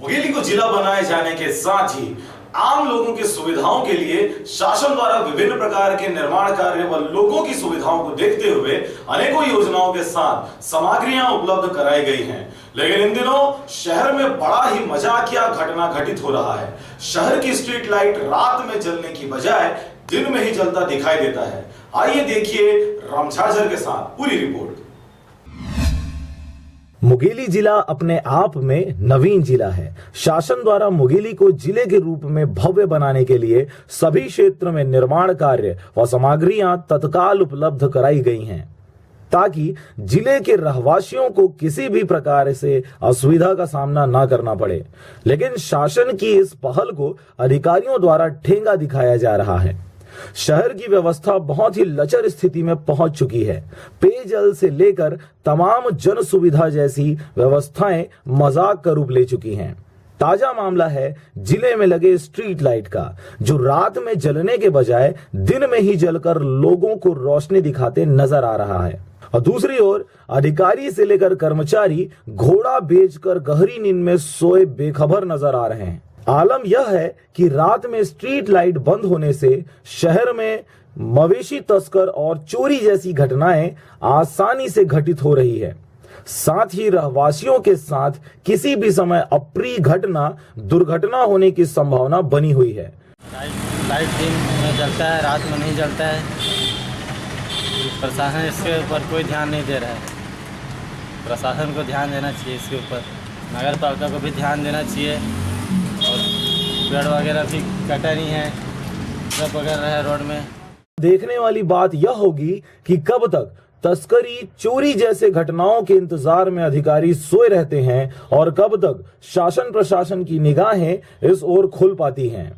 मुंगेली को जिला बनाए जाने के साथ ही आम लोगों की सुविधाओं के लिए शासन द्वारा विभिन्न प्रकार के निर्माण कार्य व लोगों की सुविधाओं को देखते हुए अनेकों योजनाओं के साथ सामग्रियां उपलब्ध कराई गई हैं। लेकिन इन दिनों शहर में बड़ा ही मजाकिया घटना घटित हो रहा है। शहर की स्ट्रीट लाइट रात में जलने की बजाय दिन में ही जलता दिखाई देता है। आइए देखिए रामझाझर के साथ पूरी रिपोर्ट। मुंगेली जिला अपने आप में नवीन जिला है। शासन द्वारा मुंगेली को जिले के रूप में भव्य बनाने के लिए सभी क्षेत्र में निर्माण कार्य व सामग्रियां तत्काल उपलब्ध कराई गई हैं, ताकि जिले के रहवासियों को किसी भी प्रकार से असुविधा का सामना न करना पड़े। लेकिन शासन की इस पहल को अधिकारियों द्वारा ठेंगा दिखाया जा रहा है। शहर की व्यवस्था बहुत ही लचर स्थिति में पहुंच चुकी है। पेयजल से लेकर तमाम जन सुविधा जैसी व्यवस्थाएं मजाक का रूप ले चुकी हैं। ताजा मामला है जिले में लगे स्ट्रीट लाइट का, जो रात में जलने के बजाय दिन में ही जलकर लोगों को रोशनी दिखाते नजर आ रहा है। और दूसरी ओर अधिकारी से लेकर कर्मचारी घोड़ा बेचकर गहरी नींद में सोए बेखबर नजर आ रहे हैं। आलम यह है कि रात में स्ट्रीट लाइट बंद होने से शहर में मवेशी तस्कर और चोरी जैसी घटनाएं आसानी से घटित हो रही है। साथ ही रहवासियों के साथ किसी भी समय अप्रिय दुर्घटना होने की संभावना बनी हुई है। लाइट दिन में जलता है, रात में नहीं जलता है। प्रशासन इसके ऊपर कोई ध्यान नहीं दे रहा है। प्रशासन को ध्यान देना चाहिए इसके ऊपर, नगर पालिका को भी ध्यान देना चाहिए। और पेड़ वगैरह भी कटा नहीं है, सब वगैरह है रोड में। देखने वाली बात यह होगी कि कब तक तस्करी, चोरी जैसे घटनाओं के इंतजार में अधिकारी सोए रहते हैं और कब तक शासन प्रशासन की निगाहें इस ओर खुल पाती हैं।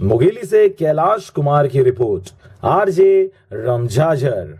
मुंगेली से कैलाश कुमार की रिपोर्ट, आरजे रामझाझर।